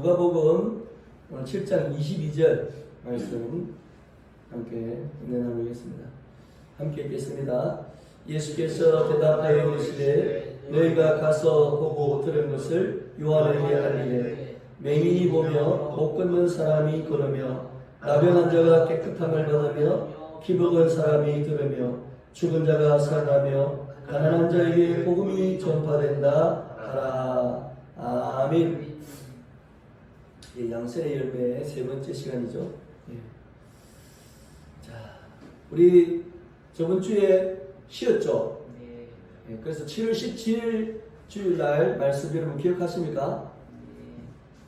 누가복음 오늘 7장 22절 말씀 함께 은혜 나누겠습니다. 함께 읽겠습니다. 예수께서 대답하여 이르시되 너희가 가서 보고 들은 것을 요한에게 알리되 맹인이 보며 못 걷는 사람이 걸으며 나병한 자가 깨끗함을 받으며 기복은 사람이 들으며 죽은 자가 살아나며 가난한 자에게 복음이 전파된다 하라. 아멘. 양선의 열매의 세 번째 시간이죠. 자, 우리 저번 주에 쉬었죠. 그래서 7월 17일 주일날 말씀 여러분 기억하십니까?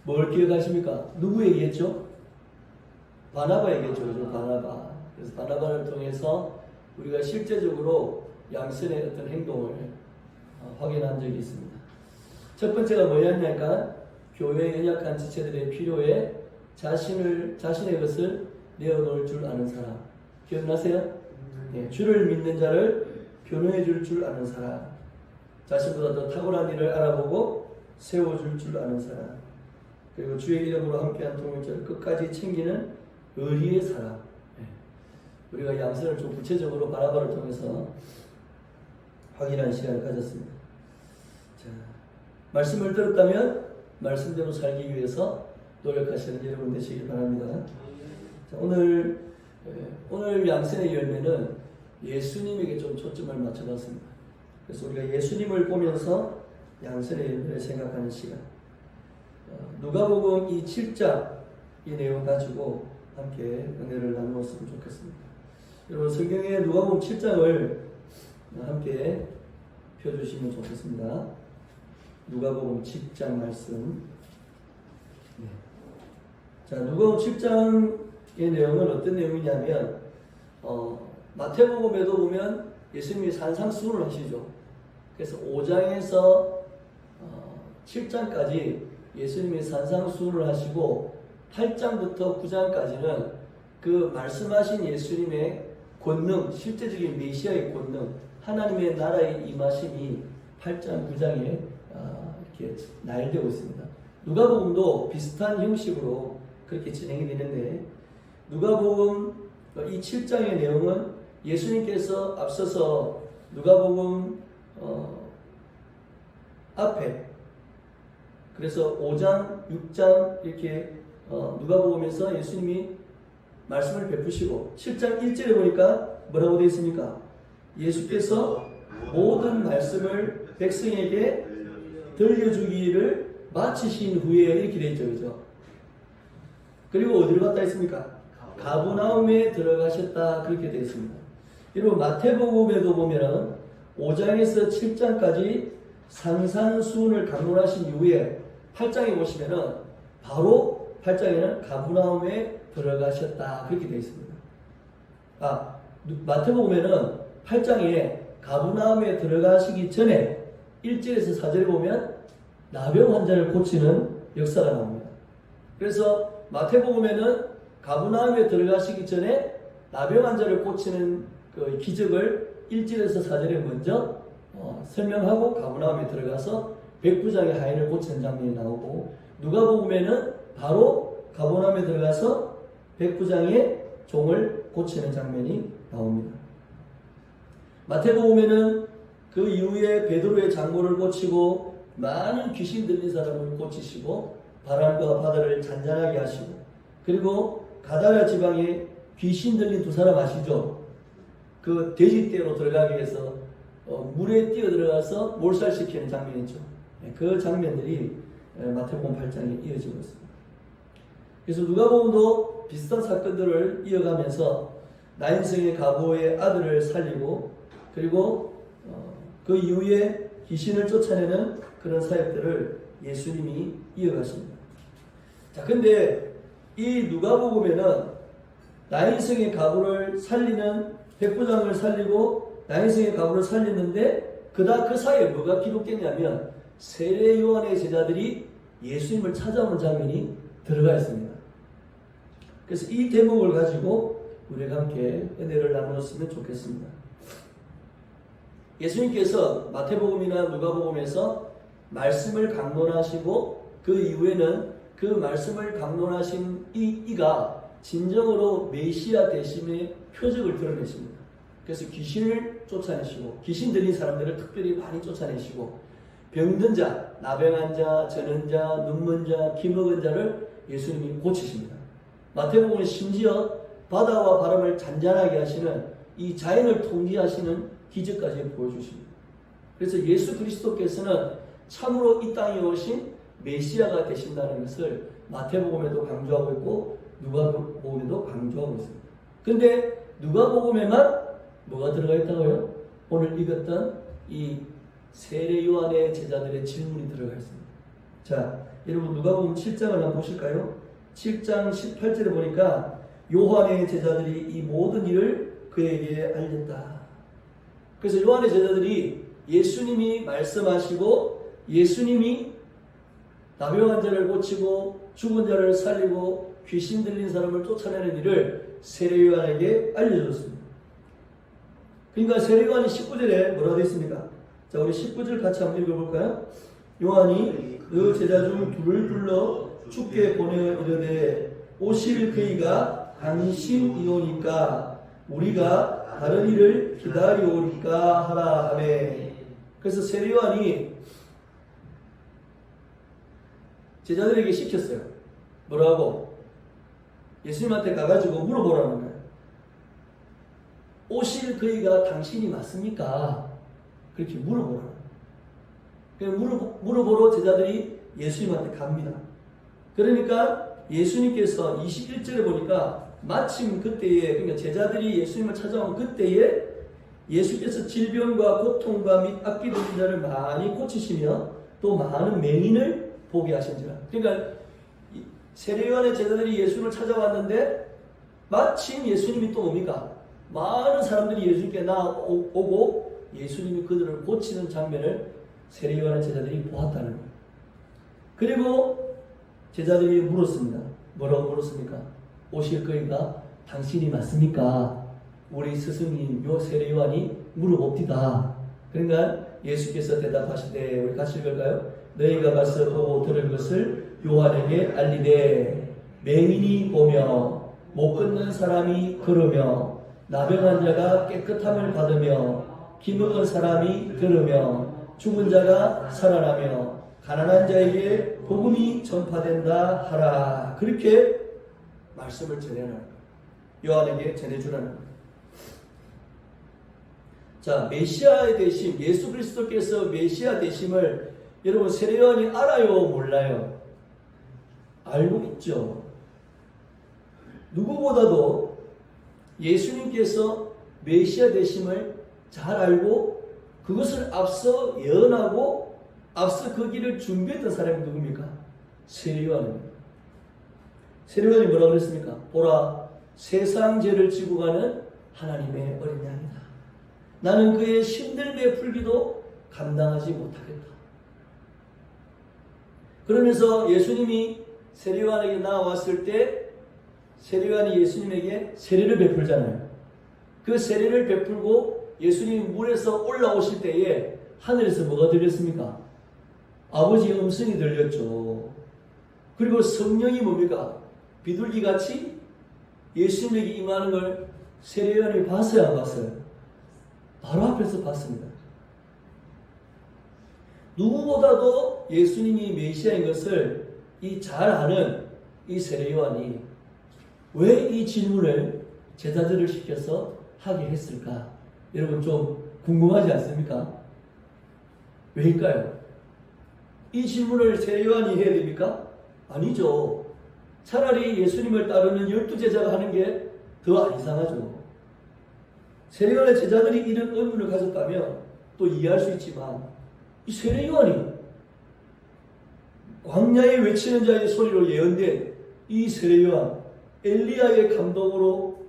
뭘 기억하십니까? 누구 얘기했죠? 바나바 얘기했죠. 그죠? 바나바. 그래서 바나바를 통해서 우리가 실제적으로 양선의 어떤 행동을 확인한 적이 있습니다. 첫 번째가 뭐였냐니까 교회의 연약한 지체들의 필요에 자신의 것을 내어놓을 줄 아는 사람. 기억나세요? 주를 믿는 자를 변호해 줄 줄 아는 사람. 자신보다 더 탁월한 일을 알아보고 세워줄 줄 아는 사람. 그리고 주의 이름으로 함께한 동역자를 끝까지 챙기는 의리의 사람. 우리가 양선을 좀 구체적으로 바나바를 통해서 확인하는 시간을 가졌습니다. 자, 말씀을 들었다면 말씀대로 살기 위해서 노력하시는 여러분 되시길 바랍니다. 자, 오늘 양선의 열매는 예수님에게 좀 초점을 맞춰봤습니다. 그래서 우리가 예수님을 보면서 양선의 열매를 생각하는 시간. 누가복음 이 7장 이 내용 가지고 함께 은혜를 나누었으면 좋겠습니다. 여러분 성경의 누가복음 7장을 함께 펴주시면 좋겠습니다. 누가복음 7장 말씀. 자, 누가복음 7장의 내용은 어떤 내용이냐면 마태복음에도 보면 예수님이 산상수훈을 하시죠. 그래서 5장에서 7장까지 예수님이 산상수훈을 하시고 8장부터 9장까지는 그 말씀하신 예수님의 권능, 실제적인 메시아의 권능, 하나님의 나라의 임하심이 8장, 9장에 이렇게 나열되고 있습니다. 누가복음도 비슷한 형식으로 그렇게 진행이 되는데 누가복음 이 7장의 내용은 예수님께서 앞서서 누가복음 앞에 그래서 5장, 6장 이렇게 누가복음에서 예수님이 말씀을 베푸시고 7장 1절에 보니까 뭐라고 되어 있습니까? 예수께서 모든 말씀을 백성에게 들려주기를 마치신 후에 이렇게 되어 있죠. 그죠? 그리고 어디로 갔다 했습니까? 가버나움에 들어가셨다 그렇게 되어 있습니다. 여러분 마태복음에도 보면은 5장에서 7장까지 산상수훈을 강론하신 이후에 8장에 보시면은 바로 8장에는 가버나움에 들어가셨다 그렇게 되어 있습니다. 마태복음에는 8장에 가버나움에 들어가시기 전에 1절에서 4절에 보면 나병 환자를 고치는 역사가 나옵니다. 그래서 마태복음에는 가버나움에 들어가시기 전에 나병 환자를 고치는 그 기적을 1절에서 4절에 먼저 설명하고 가버나움에 들어가서 백부장의 하인을 고치는 장면이 나오고 누가복음에는 바로 가버나움에 들어가서 백부장의 종을 고치는 장면이 나옵니다. 마태복음에는 그 이후에 베드로의 장모를 고치고 많은 귀신 들린 사람을 고치시고 바람과 바다를 잔잔하게 하시고 그리고 가다라 지방에 귀신 들린 두 사람 아시죠? 그 돼지떼로 들어가게 해서 물에 뛰어 들어가서 몰살시키는 장면이죠. 그 장면들이 마태복음 8장에 이어지고 있습니다. 그래서 누가복음도 비슷한 사건들을 이어가면서 나인성의 가보의 아들을 살리고 그리고 그 이후에 귀신을 쫓아내는 그런 사역들을 예수님이 이어가십니다. 자, 근데 이 누가복음에는 나인성의 가부를 살리는 백부장을 살리고 나인성의 가부를 살리는데 그 사이에 뭐가 기록됐냐면 세례 요한의 제자들이 예수님을 찾아오는 장면이 들어가 있습니다. 그래서 이 대목을 가지고 우리가 함께 은혜를 나누었으면 좋겠습니다. 예수님께서 마태복음이나 누가복음에서 말씀을 강론하시고 그 이후에는 그 말씀을 강론하신 이가 진정으로 메시아 되심의 표적을 드러내십니다. 그래서 귀신을 쫓아내시고 귀신 들린 사람들을 특별히 많이 쫓아내시고 병든 자, 나병한 자, 저는 자, 눈먼 자, 기먹은 자를 예수님이 고치십니다. 마태복음은 심지어 바다와 바람을 잔잔하게 하시는 이 자연을 통제하시는 기적까지 보여주십니다. 그래서 예수 그리스도께서는 참으로 이 땅에 오신 메시아가 되신다는 것을 마태복음에도 강조하고 있고 누가복음에도 강조하고 있습니다. 근데 누가복음에만 뭐가 들어가 있다고요? 오늘 읽었던 이 세례 요한의 제자들의 질문이 들어가 있습니다. 자, 여러분 누가복음 7장을 한번 보실까요? 7장 18절에 보니까 요한의 제자들이 이 모든 일을 그에게 알렸다. 그래서 요한의 제자들이 예수님이 말씀하시고 예수님이 나병한 자를 고치고 죽은 자를 살리고 귀신 들린 사람을 쫓아내는 일을 세례 요한에게 알려줬습니다. 그러니까 세례 요한이 19절에 뭐라고 되어 있습니까? 자, 우리 19절 같이 한번 읽어볼까요? 요한이 그 제자 중 둘을 불러 주께 보내어 이르되 오실 그이가 당신이오니까 우리가 다른 일을 기다리오니까 하라 하매. 그래서 세례 요한이 제자들에게 시켰어요. 뭐라고? 예수님한테 가가지고 물어보라는 거예요. 오실 그이가 당신이 맞습니까? 그렇게 물어보라는 거예요. 물어보러 제자들이 예수님한테 갑니다. 그러니까 예수님께서 21절에 보니까 마침 그때에, 그러니까 제자들이 예수님을 찾아온 그때에 예수께서 질병과 고통과 및 악기 들린 자를 많이 고치시며 또 많은 맹인을 보게 하신지라. 그러니까 세례 요한의 제자들이 예수를 찾아왔는데 마침 예수님이 또 뭡니까? 많은 사람들이 예수님께 나오고 예수님이 그들을 고치는 장면을 세례 요한의 제자들이 보았다는 거예요. 그리고 제자들이 물었습니다. 뭐라고 물었습니까? 오실 거니까 당신이 맞습니까? 우리 스승님 요 세례 요한이 물어봅디다. 그러니까 예수께서 대답하시되, 우리 같이 읽을까요? 너희가 가서 보고 들은 것을 요한에게 알리되 맹인이 보며 못 걷는 사람이 걸으며 나병한 자가 깨끗함을 받으며 기먹은 사람이 들으며 죽은 자가 살아나며 가난한 자에게 복음이 전파된다 하라. 그렇게 말씀을 전해라는 거예요. 요한에게 전해주라는 거예요. 자, 메시아의 되심, 예수 그리스도께서 메시아 되심을 여러분 세례 요한이 알아요, 몰라요? 알고 있죠. 누구보다도 예수님께서 메시아 되심을 잘 알고 그것을 앞서 예언하고 앞서 그 길을 준비했던 사람이 누굽니까? 세례 요한입니다. 세례 요한이 뭐라고 그랬습니까? 보라, 세상 죄를 지고 가는 하나님의 어린 양이다. 나는 그의 신들배 풀기도 감당하지 못하겠다. 그러면서 예수님이 세례 요한에게 나왔을 때 세례 요한이 예수님에게 세례를 베풀잖아요. 그 세례를 베풀고 예수님이 물에서 올라오실 때에 하늘에서 뭐가 들렸습니까? 아버지의 음성이 들렸죠. 그리고 성령이 뭡니까? 비둘기같이 예수님에게 임하는 걸 세례 요한이 봤어요, 안 봤어요? 바로 앞에서 봤습니다. 누구보다도 예수님이 메시아인 것을 잘 아는 이 세례 요한이 왜 이 질문을 제자들을 시켜서 하게 했을까? 여러분 좀 궁금하지 않습니까? 왜일까요? 이 질문을 세례 요한이 해야 됩니까? 아니죠. 차라리 예수님을 따르는 12제자가 하는 게 더 안 이상하죠. 세례 요한의 제자들이 이런 의문을 가졌다면 또 이해할 수 있지만 이 세례 요한이 광야에 외치는 자의 소리로 예언된 이 세례 요한, 엘리야의 감동으로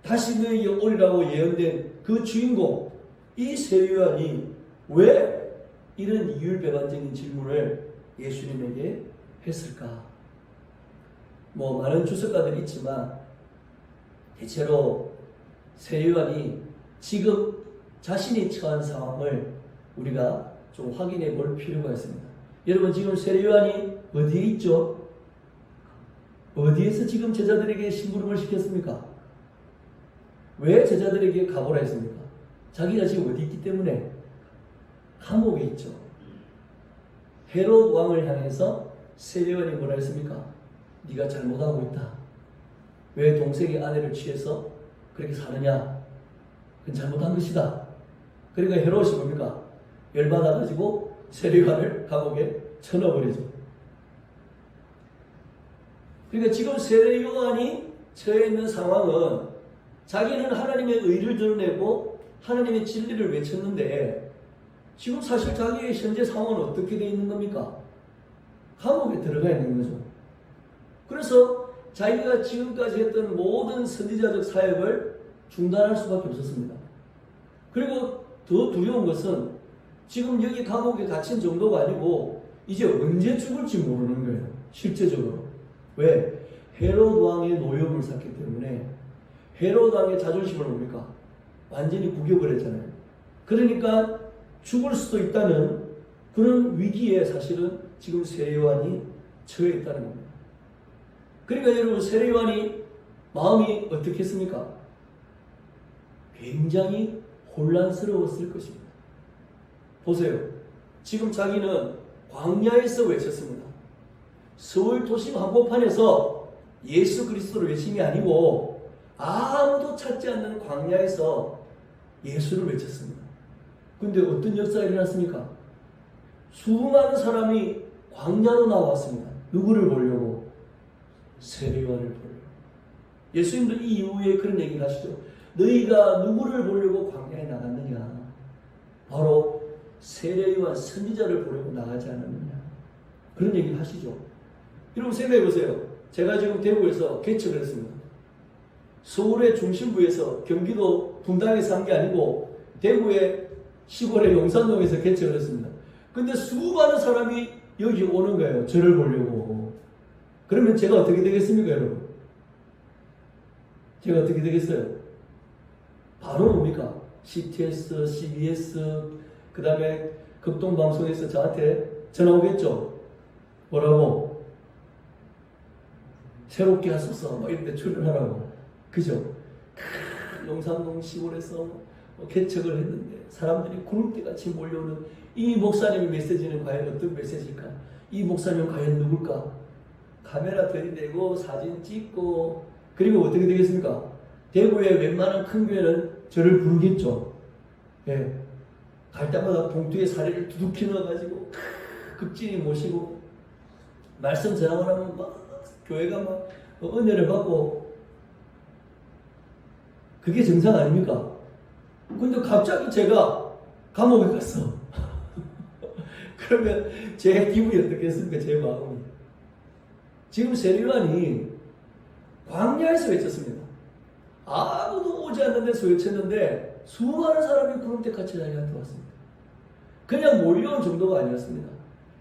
다시 너에게 오리라고 예언된 그 주인공, 이 세례 요한이 왜 이런 이율배반적인 질문을 예수님에게 했을까? 뭐 많은 주석가들이 있지만 대체로 세례 요한이 지금 자신이 처한 상황을 우리가 좀 확인해 볼 필요가 있습니다. 여러분 지금 세례 요한이 어디에 있죠? 어디에서 지금 제자들에게 심부름을 시켰습니까? 왜 제자들에게 가보라 했습니까? 자기가 지금 어디 있기 때문에 감옥에 있죠. 헤롯 왕을 향해서 세례요한이 뭐라 했습니까? 네가 잘못하고 있다. 왜 동생의 아내를 취해서 그렇게 사느냐? 그건 잘못한 것이다. 그러니까 헤롯이 뭡니까? 열받아가지고 세례요한을 감옥에 쳐넣어버리죠. 그러니까 지금 세례요한이 처해 있는 상황은 자기는 하나님의 의를 드러내고 하나님의 진리를 외쳤는데 지금 사실 자기의 현재 상황은 어떻게 되어 있는 겁니까? 감옥에 들어가 있는 거죠. 그래서 자기가 지금까지 했던 모든 선지자적 사역을 중단할 수밖에 없었습니다. 그리고 더 두려운 것은 지금 여기 감옥에 갇힌 정도가 아니고 이제 언제 죽을지 모르는 거예요. 실제적으로. 왜? 헤롯 왕의 노여움을 샀기 때문에 헤롯 왕의 자존심을 뭡니까? 완전히 구겨버렸잖아요. 그러니까 죽을 수도 있다는 그런 위기에 사실은 지금 세례요한이 처해 있다는 겁니다. 그러니까 여러분 세례요한이 마음이 어떻겠습니까? 굉장히 혼란스러웠을 것입니다. 보세요. 지금 자기는 광야에서 외쳤습니다. 서울 도심 한복판에서 예수 그리스도를 외친 게 아니고 아무도 찾지 않는 광야에서 예수를 외쳤습니다. 근데 어떤 역사가 일어났습니까? 수많은 사람이 광야로 나왔습니다. 누구를 보려고? 세례요한을 보려고. 예수님도 이 이후에 그런 얘기를 하시죠. 너희가 누구를 보려고 광야에 나갔느냐? 바로 세례요한 선지자를 보려고 나가지 않았느냐? 그런 얘기를 하시죠. 여러분 생각해 보세요. 제가 지금 대구에서 개척을 했습니다. 서울의 중심부에서 경기도 분당에서 한 게 아니고 대구의 시골의 용산동에서 개척을 했습니다. 근데 수많은 사람이 여기 오는 거예요. 저를 보려고. 그러면 제가 어떻게 되겠습니까, 여러분? 제가 어떻게 되겠어요? 바로 뭡니까? CTS, CBS, 그 다음에 극동방송에서 저한테 전화 오겠죠? 뭐라고? 새롭게 하소서, 뭐 이런 데 출연하라고. 그죠? 용산동 시골에서 개척을 했는데 사람들이 구름대같이 몰려오는 이 목사님의 메시지는 과연 어떤 메시지일까? 이 목사님은 과연 누굴까? 카메라 들이대고 사진 찍고 그리고 어떻게 되겠습니까? 대구의 웬만한 큰 교회는 저를 부르겠죠. 예. 갈 때마다 봉투에 사례를 두둑히 넣어가지고 극진히 모시고 말씀 전하고 나면 막 교회가 막 은혜를 받고 그게 정상 아닙니까? 근데 갑자기 제가 감옥에 갔어. 그러면 제 기분이 어떻겠습니까? 제 마음이. 지금 세례요한이 광야에서 외쳤습니다. 아무도 오지 않는 데서 외쳤는데 수많은 사람이 구름대 같이 자기한테 왔습니다. 그냥 몰려온 정도가 아니었습니다.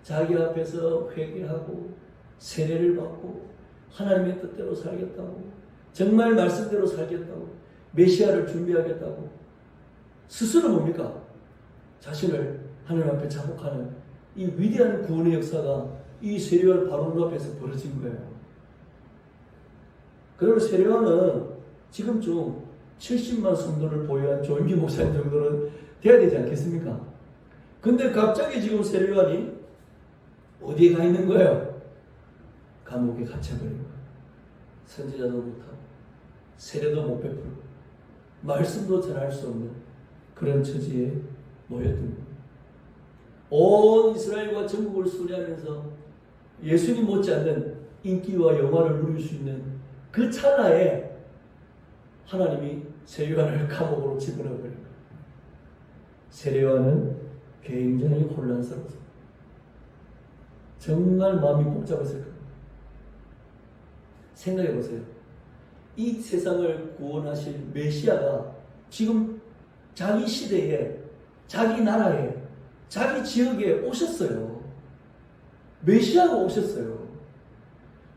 자기 앞에서 회개하고 세례를 받고 하나님의 뜻대로 살겠다고 정말 말씀대로 살겠다고 메시아를 준비하겠다고 스스로 뭡니까? 자신을 하나님 앞에 자복하는 이 위대한 구원의 역사가 이 세례요한 바로 눈앞에서 벌어진 거예요. 그러면 세례요한은 지금쯤 70만 성도를 보유한 조임기 목사님 정도는 돼야 되지 않겠습니까? 근데 갑자기 지금 세례요한이 어디에 가 있는 거예요? 감옥에 갇혀버린 거예요. 선지자도 못하고 세례도 못 베풀고 말씀도 전할 수 없는 그런 처지에 놓였던 겁니다. 온 이스라엘과 전국을 순회하면서 예수님 못지않는 인기와 영화를 누릴 수 있는 그 찰나에 하나님이 세례요한을 감옥으로 집어넣어 버린 거예요. 세례요한은 굉장히 혼란스러웠어요. 정말 마음이 복잡했을 겁니다. 생각해 보세요. 이 세상을 구원하실 메시아가 지금 자기 시대에, 자기 나라에, 자기 지역에 오셨어요. 메시아가 오셨어요.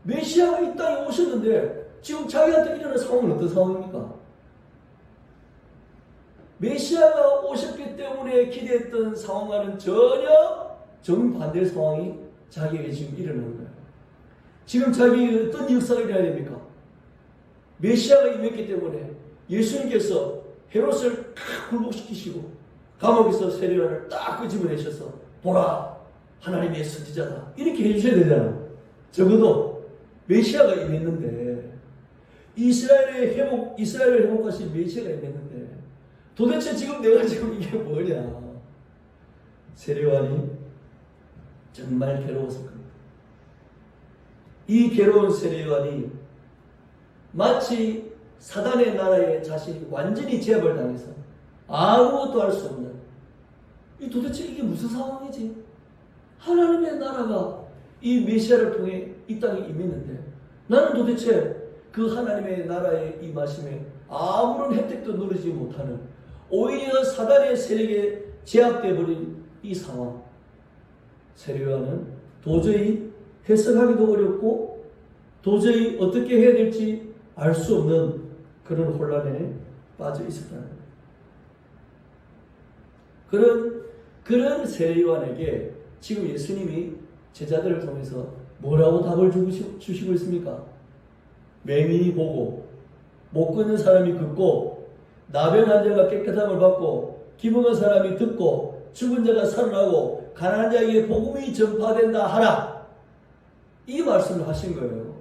메시아가 이 땅에 오셨는데 지금 자기한테 일어난 상황은 어떤 상황입니까? 메시아가 오셨기 때문에 기대했던 상황과는 전혀 정반대의 상황이 자기에게 지금 일어나는 거예요. 지금 자기 어떤 역사가 일어나야 됩니까? 메시아가 임했기 때문에 예수님께서 헤롯을 탁 굴복시키시고 감옥에서 세례요한을 딱 끄집어내셔서 보라 하나님의 선지자다 이렇게 해주셔야 되잖아. 적어도 메시아가 임했는데 이스라엘을 회복하신 메시아가 임했는데 도대체 지금 내가 지금 이게 뭐냐. 세례요한이 정말 괴로웠을 겁니다. 이 괴로운 세례요한이 마치 사단의 나라에 자신이 완전히 제압을 당해서 아무것도 할 수 없는 이 도대체 이게 무슨 상황이지? 하나님의 나라가 이 메시아를 통해 이 땅에 임했는데 나는 도대체 그 하나님의 나라에 임하심에 아무런 혜택도 누리지 못하는 오히려 사단의 세력에 제압되어 버린 이 상황. 세례요한은 도저히 해석하기도 어렵고 도저히 어떻게 해야 될지 알 수 없는 그런 혼란에 빠져 있었다는 거예요. 그런 세례요한에게 지금 예수님이 제자들을 통해서 뭐라고 답을 주시고 있습니까? 맹인이 보고 못 걷는 사람이 걷고 나병 환자가 깨끗함을 받고 기붕한 사람이 듣고 죽은 자가 살아나고 가난한 자에게 복음이 전파된다 하라. 이 말씀을 하신 거예요.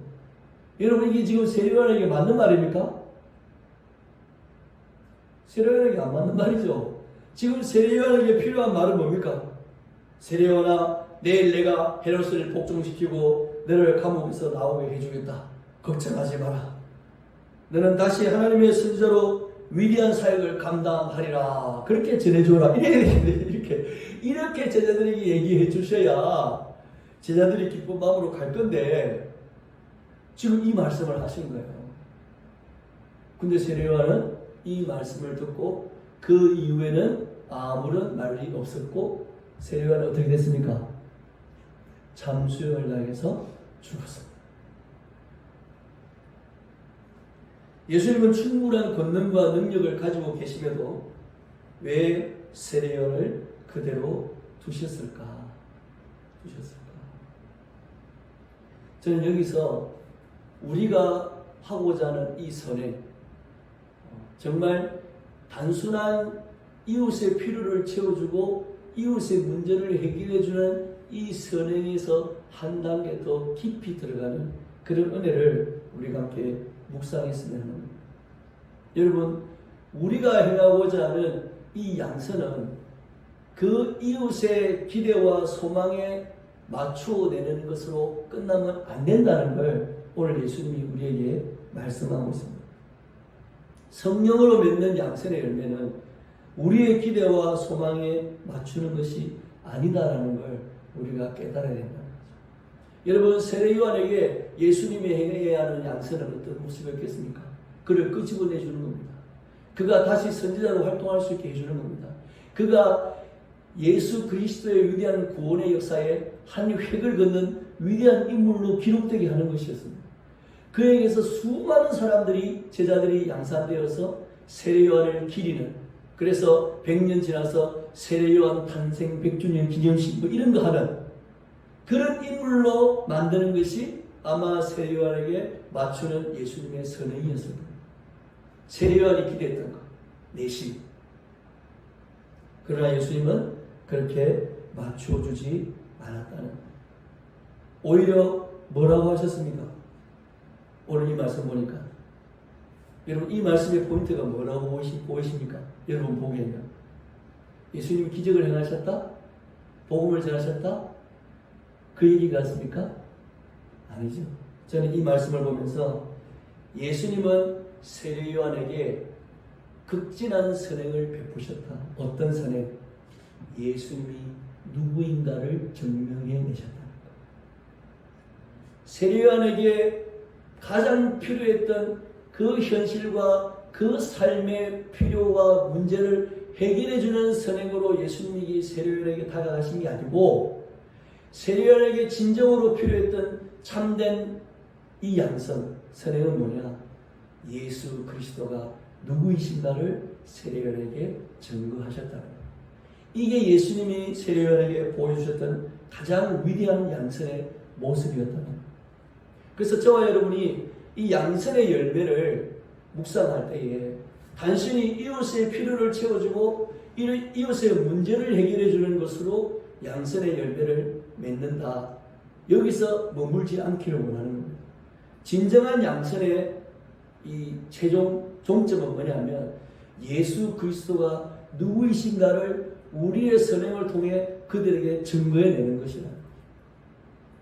여러분 이게 지금 세례요한에게 맞는 말입니까? 세례요한에게 안 맞는 말이죠. 지금 세례요한에게 필요한 말은 뭡니까? 세례요한아 내일 내가 헤롯을 복종시키고 너를 감옥에서 나오게 해주겠다. 걱정하지 마라. 너는 다시 하나님의 선지자로 위대한 사역을 감당하리라. 그렇게 전해줘라. 이렇게 제자들에게 얘기해 주셔야 제자들이 기쁜 마음으로 갈 건데 지금 이 말씀을 하신 거예요. 근데 세례요한은 이 말씀을 듣고 그 이후에는 아무런 말이 없었고 세례요한은 어떻게 됐습니까? 잠수형을 당해서 죽었습니다. 예수님은 충분한 권능과 능력을 가지고 계심에도 왜 세례요한을 그대로 두셨을까? 저는 여기서 우리가 하고자 하는 이 선행, 정말 단순한 이웃의 필요를 채워주고 이웃의 문제를 해결해주는 이 선행에서 한 단계 더 깊이 들어가는 그런 은혜를 우리가 함께 묵상했으면 합니다. 여러분, 우리가 행하고자 하는 이 양선은 그 이웃의 기대와 소망에 맞추어내는 것으로 끝나면 안 된다는 걸 오늘 예수님이 우리에게 말씀하고 있습니다. 성령으로 맺는 양선의 열매는 우리의 기대와 소망에 맞추는 것이 아니다라는 걸 우리가 깨달아야 된다는 거죠. 여러분, 세례요한에게 예수님이 행해야 하는 양선은 어떤 모습이었겠습니까? 그를 끄집어내주는 겁니다. 그가 다시 선지자로 활동할 수 있게 해주는 겁니다. 그가 예수 그리스도의 위대한 구원의 역사에 한 획을 긋는 위대한 인물로 기록되게 하는 것이었습니다. 그에게서 수많은 사람들이 제자들이 양산되어서 세례요한을 기리는, 그래서 100년 지나서 세례요한 탄생 100주년 기념식 뭐 이런 거 하는 그런 인물로 만드는 것이 아마 세례요한에게 맞추는 예수님의 선행이었을 겁니다. 세례요한이 기대했던 것, 내심. 그러나 예수님은 그렇게 맞춰주지 않았다는 거예요. 오히려 뭐라고 하셨습니까? 오늘 이 말씀 보니까 여러분 이 말씀의 포인트가 뭐라고 보이십니까? 여러분 보기에는 예수님이 기적을 행하셨다? 복음을 전하셨다? 그 얘기 같습니까? 아니죠. 저는 이 말씀을 보면서 예수님은 세례요한에게 극진한 선행을 베푸셨다. 어떤 선행? 예수님이 누구인가를 증명해 내셨다는 것. 세례요한에게 가장 필요했던 그 현실과 그 삶의 필요와 문제를 해결해주는 선행으로 예수님이 세례요한에게 다가가신 게 아니고 세례요한에게 진정으로 필요했던 참된 이 양선, 선행은 뭐냐? 예수 그리스도가 누구이신가를 세례요한에게 증거하셨다는 거예요. 이게 예수님이 세례요한에게 보여주셨던 가장 위대한 양선의 모습이었다는 거예요. 그래서 저와 여러분이 이 양선의 열매를 묵상할 때에 단순히 이웃의 필요를 채워주고 이웃의 문제를 해결해 주는 것으로 양선의 열매를 맺는다. 여기서 머물지 않기를 원하는 겁니다. 진정한 양선의 이 최종 종점은 뭐냐면 예수 그리스도가 누구이신가를 우리의 선행을 통해 그들에게 증거해내는 것이다.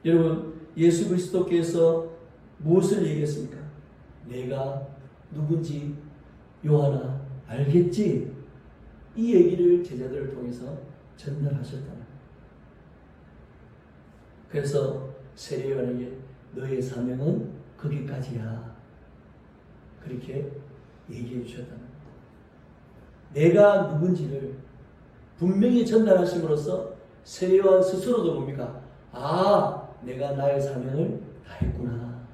여러분, 예수 그리스도께서 무엇을 얘기했습니까? 내가 누군지 요한아 알겠지? 이 얘기를 제자들을 통해서 전달하셨다. 그래서 세례요한에게 너의 사명은 거기까지야. 그렇게 얘기해 주셨다. 내가 누군지를 분명히 전달하심으로써 세례요한 스스로도 뭡니까? 아, 내가 나의 사명을 다했구나.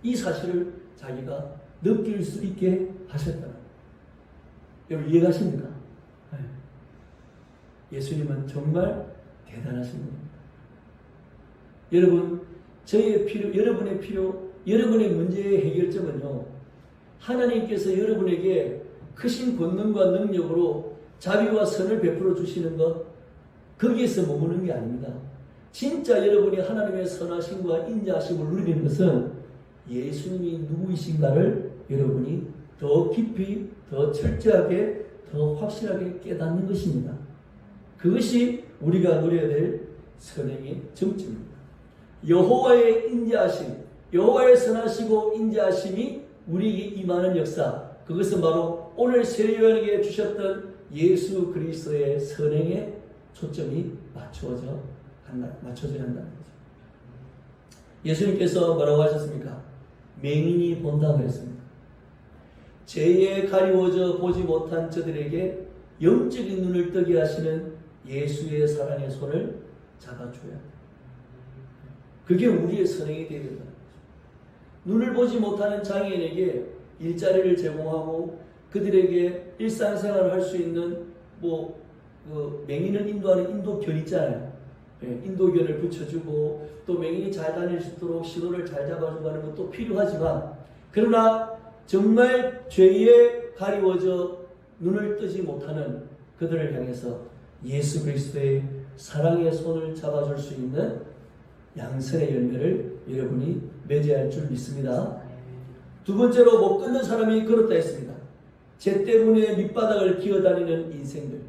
이 사실을 자기가 느낄 수 있게 하셨다. 여러분 이해가십니까? 예수님은 정말 대단하신 분입니다. 여러분, 저희의 필요, 여러분의 필요, 여러분의 문제의 해결점은요, 하나님께서 여러분에게 크신 권능과 능력으로 자비와 선을 베풀어 주시는 것, 거기에서 머무는 게 아닙니다. 진짜 여러분이 하나님의 선하심과 인자하심을 누리는 것은 예수님이 누구이신가를 여러분이 더 깊이, 더 철저하게, 더 확실하게 깨닫는 것입니다. 그것이 우리가 누려야 될 선행의 정점입니다. 여호와의 인자하심, 여호와의 선하시고 인자하심이 우리에게 임하는 역사, 그것은 바로 오늘 세례요한에게 주셨던 예수 그리스도의 선행에 초점이 맞춰져야 한다는 거죠. 예수님께서 뭐라고 하셨습니까? 맹인이 본다고 했습니다. 죄에 가리워져 보지 못한 저들에게 영적인 눈을 뜨게 하시는 예수의 사랑의 손을 잡아줘야 합니다. 그게 우리의 선행이 되어야 된다는 거죠. 눈을 보지 못하는 장애인에게 일자리를 제공하고 그들에게 일상생활을 할 수 있는 맹인을 인도하는 인도견 있잖아요. 인도견을 붙여주고 또 맹인이 잘 다닐 수 있도록 신호를 잘 잡아주고 하는 것도 필요하지만, 그러나 정말 죄에 가리워져 눈을 뜨지 못하는 그들을 향해서 예수 그리스도의 사랑의 손을 잡아줄 수 있는 양선의 열매를 여러분이 맺어야 할 줄 믿습니다. 두 번째로 못 끊는 사람이 그렇다 했습니다. 죄 때문에 밑바닥을 기어다니는 인생들,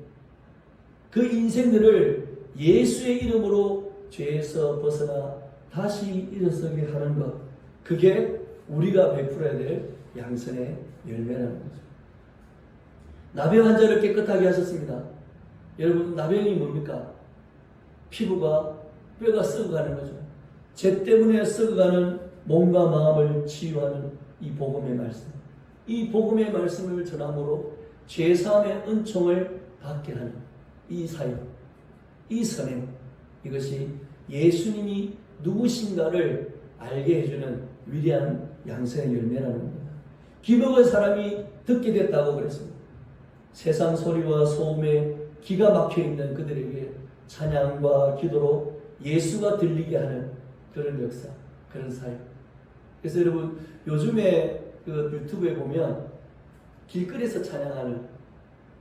그 인생들을 예수의 이름으로 죄에서 벗어나 다시 일어서게 하는 것, 그게 우리가 베풀어야 될 양선의 열매라는 거죠. 나병 환자를 깨끗하게 하셨습니다. 여러분, 나병이 뭡니까? 피부가, 뼈가 썩어가는 거죠. 죄 때문에 썩어가는 몸과 마음을 치유하는 이 복음의 말씀, 이 복음의 말씀을 전함으로 죄사함의 은총을 받게 하는 이 사역, 이 선행, 이것이 예수님이 누구신가를 알게 해주는 위대한 양선의 열매라는 겁니다. 귀먹은 사람이 듣게 됐다고 그랬습니다. 세상 소리와 소음에 기가 막혀있는 그들에게 찬양과 기도로 예수가 들리게 하는 그런 역사, 그런 사역. 그래서 여러분, 요즘에 그 유튜브에 보면 길거리에서 찬양하는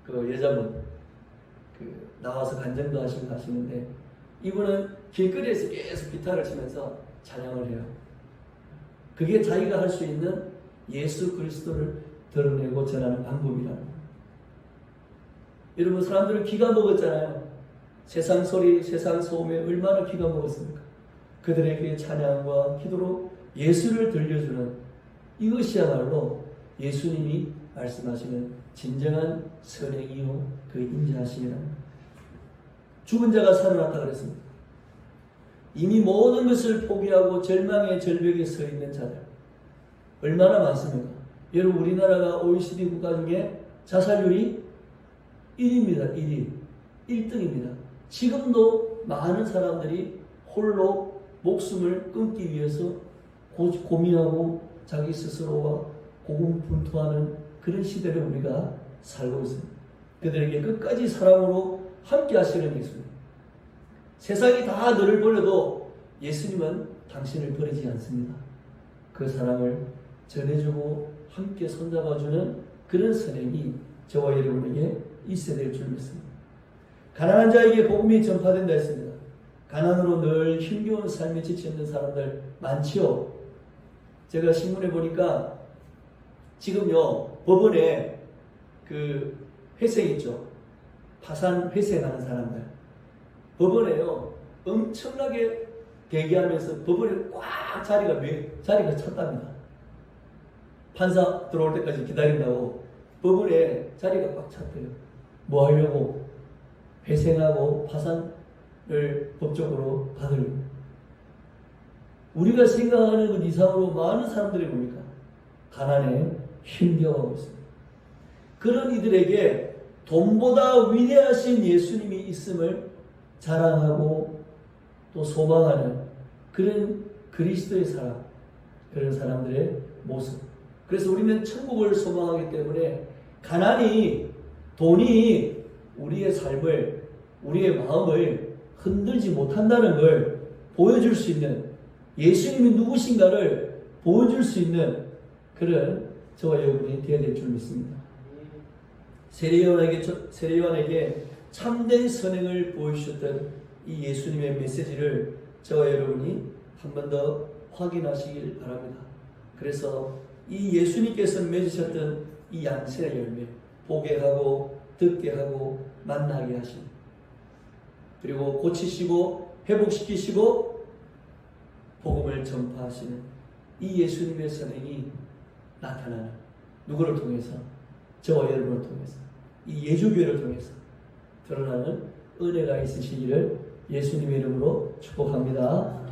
그 여자분 나와서 간증도 하시고 하시는데, 이분은 길거리에서 계속 기타를 치면서 찬양을 해요. 그게 자기가 할 수 있는 예수 그리스도를 드러내고 전하는 방법이라는 거예요. 여러분, 사람들은 기가 먹었잖아요. 세상 소리, 세상 소음에 얼마나 기가 먹었습니까? 그들에게 찬양과 기도로 예수를 들려주는, 이것이야말로 예수님이 말씀하시는 진정한 선행이요 그 인자하심이라는 거예요. 죽은 자가 살아났다 그랬습니다. 이미 모든 것을 포기하고 절망의 절벽에 서 있는 자들 얼마나 많습니까? 여러분, 우리나라가 OECD 국가 중에 자살률이 1위입니다. 1등입니다. 지금도 많은 사람들이 홀로 목숨을 끊기 위해서 고민하고 자기 스스로와 고군분투하는 그런 시대를 우리가 살고 있습니다. 그들에게 끝까지 사랑으로 함께 하시는 예수님. 세상이 다 너를 버려도 예수님은 당신을 버리지 않습니다. 그 사랑을 전해주고 함께 손잡아주는 그런 선행이 저와 여러분에게 있어야 될 줄 믿습니다. 가난한 자에게 복음이 전파된다 했습니다. 가난으로 늘 힘겨운 삶에 지쳐있는 사람들 많지요. 제가 신문에 보니까 지금요 법원에 그 회생 있죠. 파산 회생하는 사람들 법원에요 엄청나게 대기하면서 법원에 꽉 자리가 찼답니다. 판사 들어올 때까지 기다린다고 법원에 자리가 꽉 찼대요. 뭐 하려고? 회생하고 파산을 법적으로 받으려고. 우리가 생각하는 것 이상으로 많은 사람들이 뭡니까? 가난에 힘겨워하고 있습니다. 그런 이들에게 돈보다 위대하신 예수님이 있음을 자랑하고 또 소망하는 그런 그리스도의 사람, 그런 사람들의 모습. 그래서 우리는 천국을 소망하기 때문에 가난이, 돈이 우리의 삶을, 우리의 마음을 흔들지 못한다는 걸 보여줄 수 있는, 예수님이 누구신가를 보여줄 수 있는 그런 저와 여러분이 되어야 될 줄 믿습니다. 세례요한에게 참된 선행을 보여주셨던 이 예수님의 메시지를 저와 여러분이 한 번 더 확인하시길 바랍니다. 그래서 이 예수님께서 맺으셨던 이 양세의 열매, 보게 하고 듣게 하고 만나게 하시는, 그리고 고치시고 회복시키시고 복음을 전파하시는 이 예수님의 선행이 나타나는, 누구를 통해서? 저와 여러분을 통해서, 이 예주교회를 통해서 드러나는 은혜가 있으시기를 예수님의 이름으로 축복합니다.